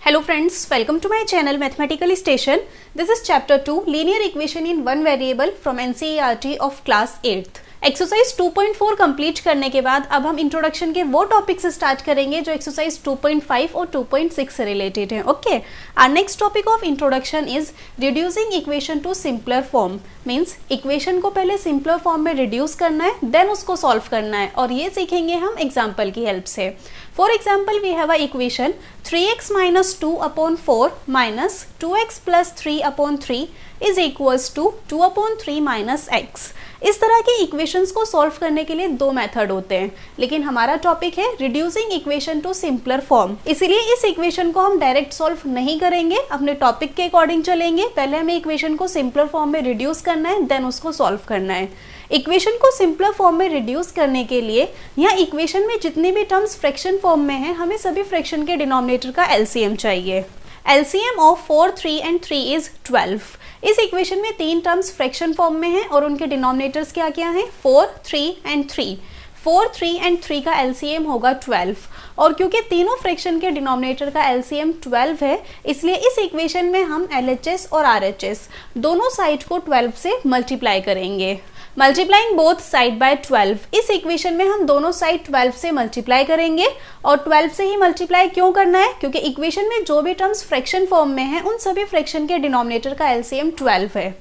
Hello friends, welcome to my channel Mathematical Station. This is chapter 2 Linear Equation in One Variable from NCERT of class 8th. Exercise 2.4 complete करने के बाद अब हम introduction के वो topic से start करेंगे जो एक्सरसाइज 2.5 और 2.6 से रिलेटेड है. Okay, our next topic of introduction is reducing equation to simpler form. Means equation को पहले सिंपलर फॉर्म में रिड्यूस करना है, देन उसको सॉल्व करना है, और ये सीखेंगे हम एग्जाम्पल की हेल्प से. For example we have a equation 3x minus 2/4 minus 2x plus 3/3 is equals to 2/3 minus x. इस तरह के इक्वेशंस को सॉल्व करने के लिए दो मेथड होते हैं, लेकिन हमारा टॉपिक है reducing equation to simpler form. इसीलिए इस इक्वेशन को हम डायरेक्ट सॉल्व नहीं करेंगे, अपने टॉपिक के अकॉर्डिंग चलेंगे. पहले हमें इक्वेशन को सिंपलर फॉर्म में रिड्यूस करना है, देन उसको सॉल्व करना है. इक्वेशन को सिंपलर फॉर्म में रिड्यूस करने के लिए यहाँ इक्वेशन में जितने भी टर्म्स फ्रैक्शन फॉर्म में हैं, हमें सभी फ्रैक्शन के डिनोमिनेटर का एलसीएम चाहिए. LCM of 4, 3 and 3 is 12. इस इक्वेशन में तीन टर्म्स फ्रैक्शन फॉर्म में हैं और उनके डिनोमिनेटर्स क्या क्या हैं? 4, 3 एंड 3. 4, 3 एंड 3 का एलसीएम होगा 12. और क्योंकि तीनों फ्रैक्शन के डिनोमिनेटर का एलसीएम 12 है, इसलिए इस इक्वेशन में हम एलएचएस और आरएचएस दोनों साइड को 12 से मल्टीप्लाई करेंगे. Multiplying both side by 12. इस इक्वेशन में हम दोनों साइड 12 से मल्टीप्लाई करेंगे. और 12 से ही मल्टीप्लाई क्यों करना है? क्योंकि इक्वेशन में जो भी टर्म्स फ्रैक्शन फॉर्म में हैं, उन सभी फ्रैक्शन के डिनोमिनेटर का एलसीएम 12 है.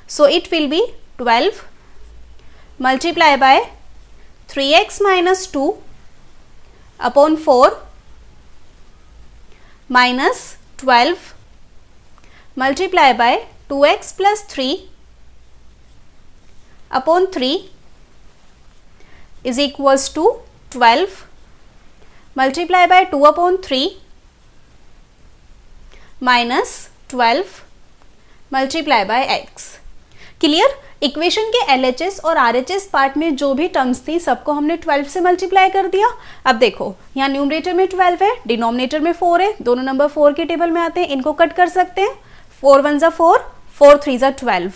सो it will B 12 multiply bye 3x minus 2/4 minus 12 multiply bye 2x plus 3/3 is equals to 12 multiply by 2/3 minus 12 multiply by x. Clear? Equation के LHS और RHS पार्ट में जो भी टर्म्स थी सबको हमने 12 से मल्टीप्लाई कर दिया. अब देखो यहाँ न्यूमरेटर में 12 है, डिनोमिनेटर में 4 है. दोनों नंबर 4 के टेबल में आते हैं, इनको कट कर सकते हैं. 4 1 ज़ा 4, 4 3 ज़ा 12.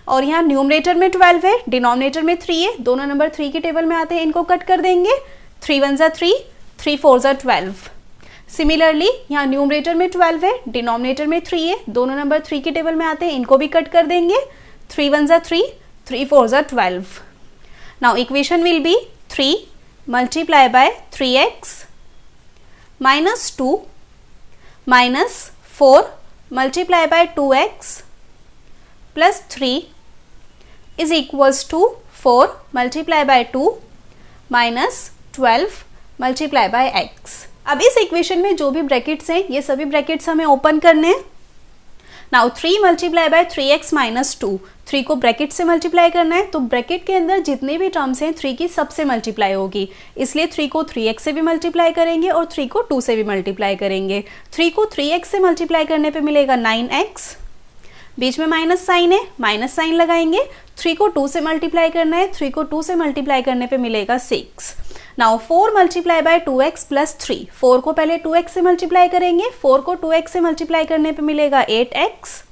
और यहाँ न्यूमरेटर में 12 है, डिनोमिनेटर में 3 है. दोनों नंबर 3 के टेबल में आते हैं, इनको कट कर देंगे. 3 1 ज़ा 3, 3 4 ज़ा 12. सिमिलरली यहाँ न्यूमरेटर में 12 है, डिनोमिनेटर में 3 है. दोनों नंबर 3 के टेबल में आते हैं, इनको भी कट कर देंगे. 3 1 ज़ा 3, 3 4 ज़ा 12. Now equation will be 3 multiply bye 3x minus 2 minus 4 multiply bye 2x plus 3 is equals to 4 multiply by 2 minus 12 multiply by x. अब इस इक्वेशन में जो भी ब्रैकेट्स हैं, ये सभी ब्रैकेट्स हमें ओपन करने हैं. Now 3 multiply bye 3x minus 2. 3 को ब्रैकेट से मल्टीप्लाई करना है, तो ब्रैकेट के अंदर जितने भी टर्म्स हैं 3 की सबसे मल्टीप्लाई होगी. इसलिए 3 को 3x से भी मल्टीप्लाई करेंगे और 3 को 2 से भी मल्टीप्लाई करेंगे. 3 को 3x से मल्टीप्लाई करने पे मिलेगा 9x. बीच में माइनस साइन है, माइनस साइन लगाएंगे. 3 को 2 से मल्टीप्लाई करना है, 3 को 2 से मल्टीप्लाई करने पे मिलेगा 6. Now 4 multiply bye 2x plus 3. 4 को पहले 2x से मल्टीप्लाई करेंगे. 4 को 2x से मल्टीप्लाई करने पे मिलेगा 8x.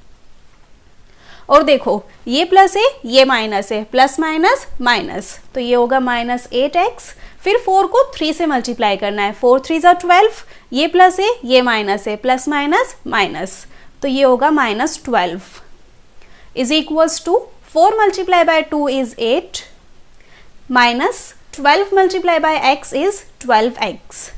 और देखो ये प्लस है, ये माइनस है, प्लस माइनस माइनस, तो ये होगा माइनस 8x. फिर 4 को 3 से मल्टीप्लाई करना है. 4 3 ज़ा 12. ये प्लस है, ये माइनस है, प्लस माइनस माइनस, तो ये होगा minus 12 is equals to 4 multiply by 2 is 8 minus 12 multiply by x is 12x.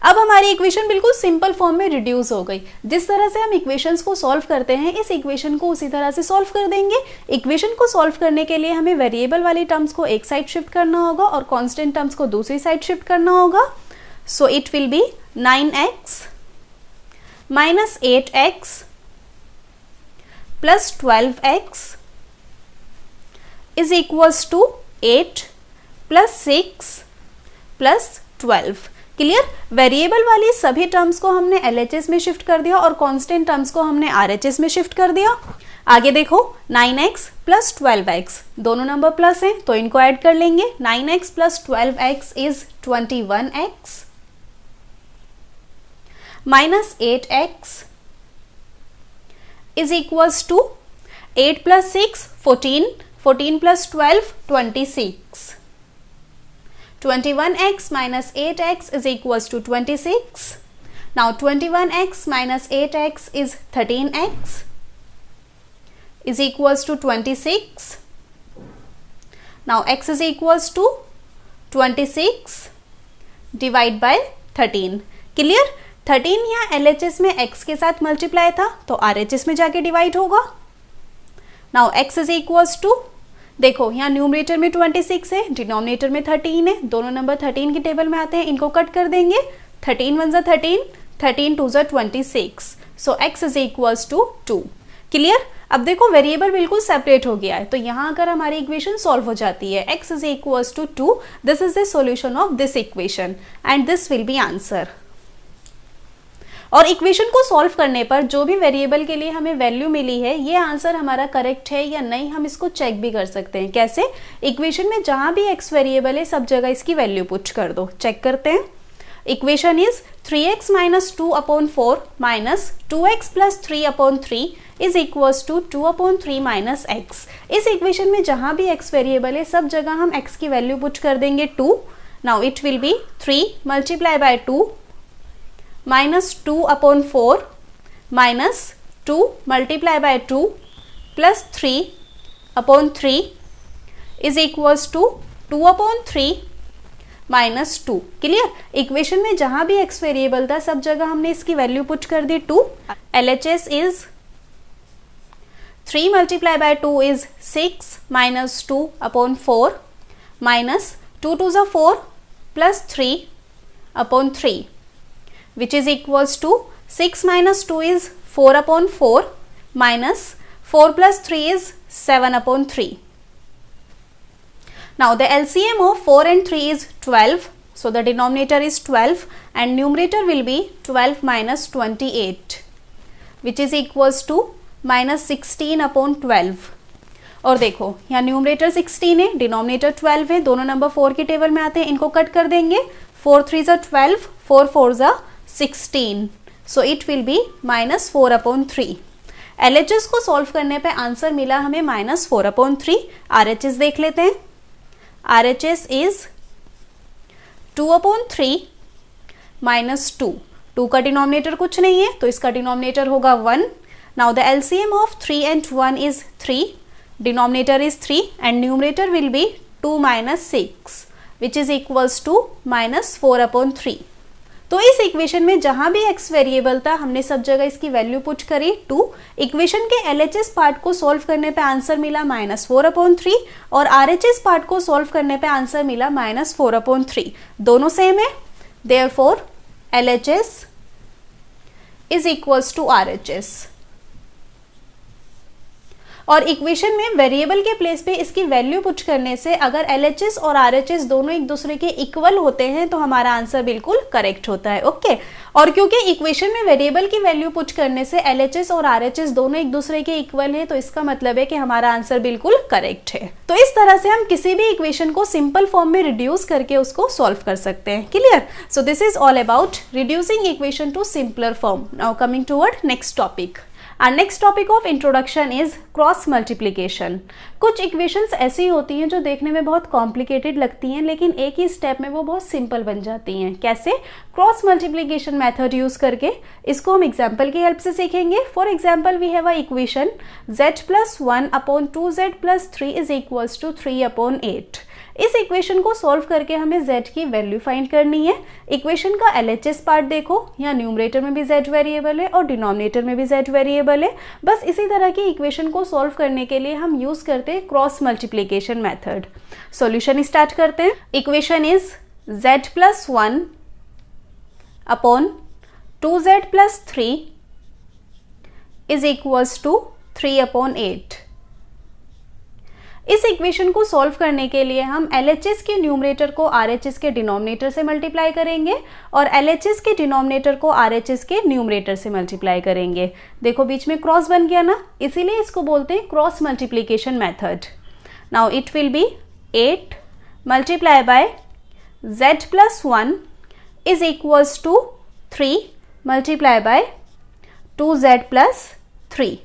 अब हमारी इक्वेशन बिल्कुल सिंपल फॉर्म में रिड्यूस हो गई. जिस तरह से हम इक्वेशंस को सॉल्व करते हैं, इस इक्वेशन को उसी तरह से सॉल्व कर देंगे. इक्वेशन को सॉल्व करने के लिए हमें वेरिएबल वाली टर्म्स को एक साइड शिफ्ट करना होगा और कांस्टेंट टर्म्स को दूसरी साइड शिफ्ट करना होगा. So it will be 9x minus 8x plus 12x is equals to 8 plus 6 plus 12. Clear? Variable वाली सभी टर्म्स को हमने LHS में शिफ्ट कर दिया और कांस्टेंट टर्म्स को हमने RHS में शिफ्ट कर दिया. आगे देखो 9x प्लस 12x, दोनों नंबर प्लस हैं तो इनको ऐड कर लेंगे. 9x plus 12x is 21x minus 8x is equals to 8 plus 6 14, 14 plus 12 26. 21x minus 8x is equals to 26. Now 21x minus 8x is 13x is equals to 26. Now x is equals to 26 divide by 13. Clear? 13 यहाँ LHS में x के साथ multiply था तो RHS में जाके divide होगा. Now x is equals to, देखो यहाँ न्यूमरेटर में 26 है, डिनोमिनेटर में 13 है, दोनों नंबर 13 की टेबल में आते हैं, इनको कट कर देंगे. 13 1 ज़ा 13, 13 2 ज़ा 26. So x is equals to 2. Clear? अब देखो वेरिएबल बिल्कुल सेपरेट हो गया है, तो यहाँ अगर हमारी इक्वेशन सॉल्व हो जाती है x is equals to 2, this is the solution of this equation and this will be answer. और इक्वेशन को सॉल्व करने पर जो भी वेरिएबल के लिए हमें वैल्यू मिली है, ये आंसर हमारा करेक्ट है या नहीं, हम इसको चेक भी कर सकते हैं. कैसे? इक्वेशन में जहां भी x वेरिएबल है सब जगह इसकी वैल्यू पुट कर दो. चेक करते हैं. Equation is 3x minus 2/4 minus 2x plus 3/3 is equals to 2/3 minus x. इस इक्वेशन में जहां भी x वेरिएबल है सब जगह हम x की वैल्यू पुट कर देंगे 2. Now it will be 3 multiply by 2 minus 2/4 minus 2 multiply by 2 plus 3/3 is equals to 2/3 minus 2. Clear? Equation में जहां भी x वेरिएबल था सब जगह हमने इसकी वैल्यू पुट कर दी 2. LHS is 3 multiply by 2 is 6 minus 2/4 minus 2 2 ज़ा 4 plus 3/3 which is equals to 6 minus 2 is 4/4 minus 4 plus 3 is 7/3. Now the LCM of 4 and 3 is 12. So the denominator is 12 and numerator will be 12 minus 28 which is equals to minus 16/12. और देखो यहाँ numerator 16 है, denominator 12 है, दोनों number 4 की table में आते हैं, इनको कट कर देंगे. 4 3 ज़ा 12, 4 4 ज़ा 16. सो it will B minus 4/3. LHS को सॉल्व करने पे आंसर मिला हमें माइनस 4/3. RHS देख लेते हैं. RHS is 2/3 minus 2. 2 का डिनोमिनेटर कुछ नहीं है तो इसका डिनोमिनेटर होगा 1. Now the LCM of 3 and 1 is 3. Denominator is 3 and numerator will be 2 minus 6 which is equals to minus 4/3. तो इस इक्वेशन में जहां भी x वेरिएबल था हमने सब जगह इसकी वैल्यू पुट करी 2. इक्वेशन के LHS पार्ट को सॉल्व करने पे आंसर मिला माइनस 4/3 और RHS पार्ट को सॉल्व करने पे आंसर मिला माइनस 4/3. दोनों सेम है, therefore LHS is equals to RHS. और इक्वेशन में वेरिएबल के प्लेस पे इसकी वैल्यू पुट करने से अगर LHS और RHS दोनों एक दूसरे के इक्वल होते हैं तो हमारा आंसर बिल्कुल करेक्ट होता है. ओके और क्योंकि इक्वेशन में वेरिएबल की वैल्यू पुट करने से LHS और RHS दोनों एक दूसरे के इक्वल हैं तो इसका मतलब है कि हमारा आंसर बिल्कुल करेक्ट है. तो इस तरह से हम किसी भी इक्वेशन को सिंपल फॉर्म में रिड्यूस करके उसको सॉल्व कर सकते हैं. Clear? So this is all about reducing equation to simpler form. Now coming toward next topic. Our next topic of introduction is cross multiplication. कुछ इक्वेशंस ऐसी होती हैं जो देखने में बहुत कॉम्प्लिकेटेड लगती हैं लेकिन एक ही स्टेप में वो बहुत सिंपल बन जाती हैं. कैसे? क्रॉस मल्टीप्लिकेशन मेथड यूज करके. इसको हम एग्जाम्पल की हेल्प से सीखेंगे. For example we have a equation z plus 1/2z plus 3 is equals to 3/8. इस इक्वेशन को सॉल्व करके हमें z की वैल्यू फाइंड करनी है. इक्वेशन का LHS पार्ट देखो, यहाँ न्यूमरेटर में भी z वेरिएबल है और डिनोमिनेटर में भी z वेरिएबल है. बस इसी तरह की इक्वेशन को सॉल्व करने के लिए हम यूज करते हैं cross multiplication method. Solution start करते हैं. Equation is z plus 1/2z plus 3 is equals to 3/8. इस इक्वेशन को सॉल्व करने के लिए हम LHS के न्यूमरेटर को RHS के डिनोमिनेटर से मल्टीप्लाई करेंगे और LHS के डिनोमिनेटर को RHS के न्यूमरेटर से मल्टीप्लाई करेंगे. देखो बीच में क्रॉस बन गया ना, इसीलिए इसको बोलते हैं cross multiplication method. Now it will be 8 multiply by z plus 1 is equals to 3 multiply by 2z plus 3.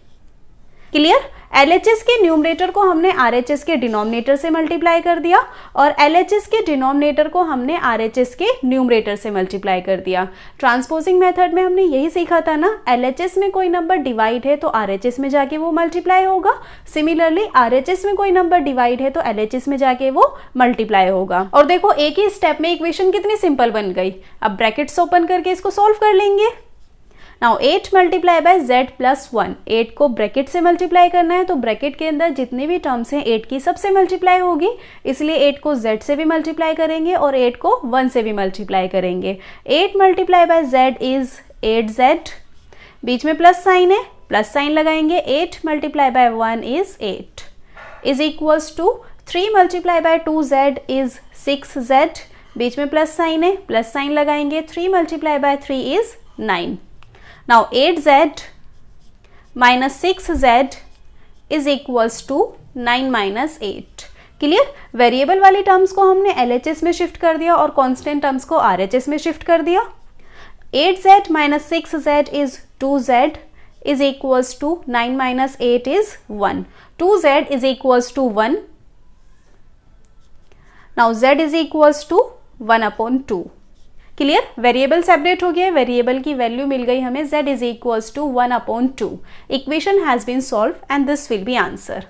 Clear? LHS के न्यूमरेटर को हमने RHS के डिनोमिनेटर से मल्टीप्लाई कर दिया और LHS के डिनोमिनेटर को हमने RHS के न्यूमरेटर से मल्टीप्लाई कर दिया। ट्रांसपोजिंग मेथड में हमने यही सीखा था ना, LHS में कोई नंबर डिवाइड है तो RHS में जाके वो मल्टीप्लाई होगा, सिमिलरली RHS में कोई नंबर डिवाइड है तो LHS में जाके वो मल्टीप्लाई होगा। और देखो एक ही स्टेप में इक्वेशन कितनी सिंपल बन गई। अब ब्रैकेट्स ओपन करके इसको सॉल्व कर लेंगे। Now 8 multiply by z plus 1, 8 को ब्रैकेट से मल्टीप्लाई करना है तो ब्रैकेट के अंदर जितनी भी टर्म्स हैं 8 की सबसे मल्टीप्लाई होगी, इसलिए 8 को z से भी मल्टीप्लाई करेंगे और 8 को 1 से भी मल्टीप्लाई करेंगे। 8 multiply by z is 8z, बीच में प्लस साइन है, प्लस साइन लगाएंगे। 8 multiply by 1 is 8 is equals to 3 multiply by 2z is 6z, बीच में प्लस साइन है, प्लस साइन लगाएंगे। 3 multiply by 3 is 9। Now 8z minus 6z is equals to 9 minus 8। Clear? Variable वाली terms को हमने LHS में shift कर दिया और कांस्टेंट टर्म्स को RHS में शिफ्ट कर दिया। 8z minus 6z is 2z is equals to 9 minus 8 is 1। 2z is equals to 1। Now z is equals to 1 upon 2। Clear? Variable separate हो गया, वेरिएबल की वैल्यू मिल गई हमें, z is equals to 1 upon 2। Equation has been solve and this will be answer.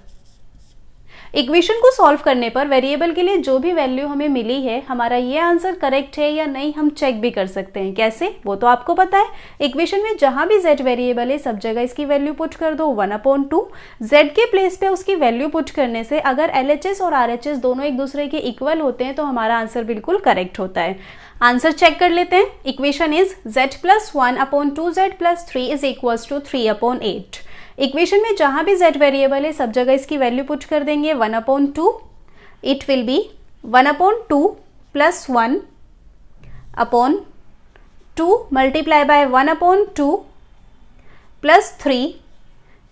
Equation को solve करने पर variable के लिए जो भी वैल्यू हमें मिली है, हमारा ये आंसर करेक्ट है या नहीं हम चेक भी कर सकते हैं। कैसे? वो तो आपको पता है। इक्वेशन में जहां भी z वेरिएबल है सब जगह इसकी वैल्यू पुट कर दो 1 अपॉन 2। z के प्लेस पे उसकी वैल्यू पुट करने से अगर LHS और RHS दोनों एक दूसरे के इक्वल होते हैं तो हमारा आंसर बिल्कुल करेक्ट होता है। आंसर चेक कर लेते हैं। Equation is z plus 1 upon 2z plus 3 is equals to 3 upon 8। Equation में जहां भी z वेरिएबल है सब जगह इसकी वैल्यू पुट कर देंगे 1 upon 2। It will be 1 upon 2 plus 1 upon 2 multiply by 1 upon 2 plus 3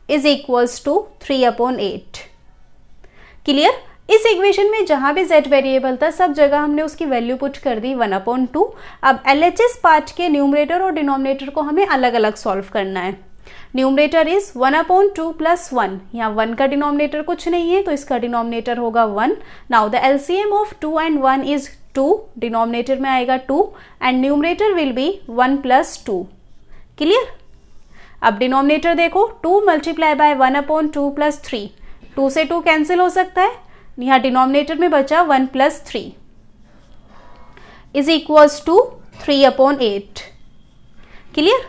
is equals to 3 upon 8। Clear? इस इक्वेशन में जहां भी z वेरिएबल था सब जगह हमने उसकी वैल्यू पुट कर दी 1 अपॉन 2। अब LHS पार्ट के न्यूमरेटर और डिनोमिनेटर को हमें अलग अलग सॉल्व करना है। न्यूमरेटर इज 1 अपॉन 2 प्लस 1, यहाँ 1 का डिनोमिनेटर कुछ नहीं है तो इसका डिनोमिनेटर होगा 1। Now the LCM of 2 and 1 is 2, denominator में आएगा 2 and numerator will be 1 plus 2। Clear? अब डिनोमिनेटर देखो, 2 मल्टीप्लाई बाय 1 अपॉन 2 प्लस 3, 2 से 2 कैंसिल हो सकता है, यहाँ डिनोमिनेटर में बचा 1 plus 3 is equals to 3 upon 8। Clear?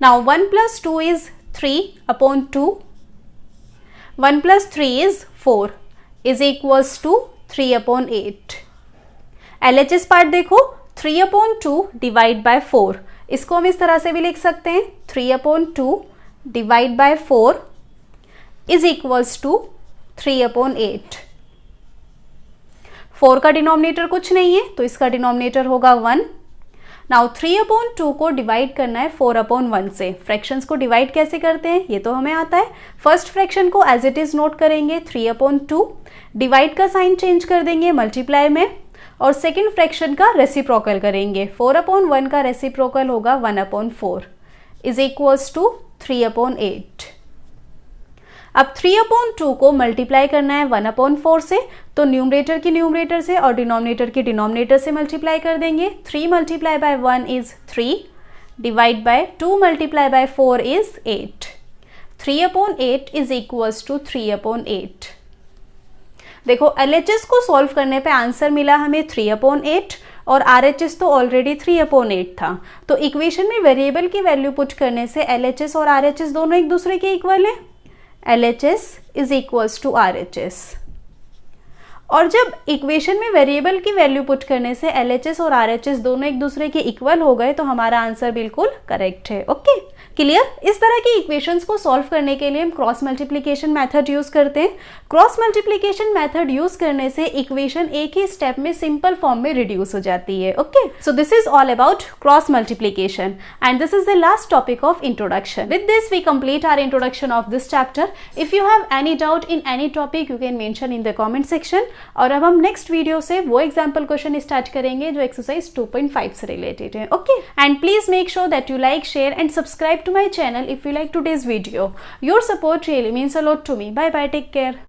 Now 1 plus 2 is 3 upon 2, 1 plus 3 is 4 is equals to 3 upon 8। LHS part देखो, 3 अपॉन 2 डिवाइड बाय 4, इसको हम इस तरह से भी लिख सकते हैं 3 upon 2 divide by 4 is equals to 3 upon 8। 4 का डिनोमिनेटर कुछ नहीं है तो इसका डिनोमिनेटर होगा 1। नाउ 3 अपॉन 2 को डिवाइड करना है 4 अपॉन 1 से। फ्रैक्शंस को डिवाइड कैसे करते हैं ये तो हमें आता है। फर्स्ट फ्रैक्शन को एज इट इज नोट करेंगे 3 अपॉन 2, डिवाइड का साइन चेंज कर देंगे मल्टीप्लाई में और सेकेंड फ्रैक्शन का रेसिप्रोकल करेंगे। 4 अपॉन 1 का रेसिप्रोकल होगा 1 upon 4 is equals to 3 upon 8। अब 3 अपॉन 2 को मल्टीप्लाई करना है 1 अपॉन 4 से, तो न्यूमरेटर की न्यूमरेटर से और डिनोमिनेटर की डिनोमिनेटर से मल्टीप्लाई कर देंगे। 3 multiply by 1 is 3 divide by 2 multiply by 4 is 8। 3 upon 8 is equals to 3 upon 8। देखो LHS को सॉल्व करने पे आंसर मिला हमें 3 अपॉन 8 और RHS तो ऑलरेडी 3 अपॉन 8 था, तो इक्वेशन में वेरिएबल की वैल्यू पुट करने से LHS और RHS दोनों एक दूसरे के इक्वल है। LHS is equals to RHS। और जब इक्वेशन में वेरिएबल की वैल्यू पुट करने से LHS और RHS दोनों एक दूसरे के इक्वल हो गए तो हमारा आंसर बिल्कुल करेक्ट है। Okay, clear? इस तरह की इक्वेशंस को सॉल्व करने के लिए हम क्रॉस मल्टीप्लिकेशन मेथड यूज करते हैं। क्रॉस मल्टीप्लिकेशन मेथड यूज करने से इक्वेशन एक ही स्टेप में सिंपल फॉर्म में रिड्यूस हो जाती है। Okay, so this is all about cross multiplication and this is the last topic of introduction. With this we complete our introduction of this chapter. If you have any doubt in any topic you can mention in the comment section. और अब हम next video से वो example question start करेंगे जो exercise 2.5 से related है। Okay, and please make sure that you like, share and subscribe subscribe to my channel if you like today's video. Your support really means a lot to me. Bye bye, take care.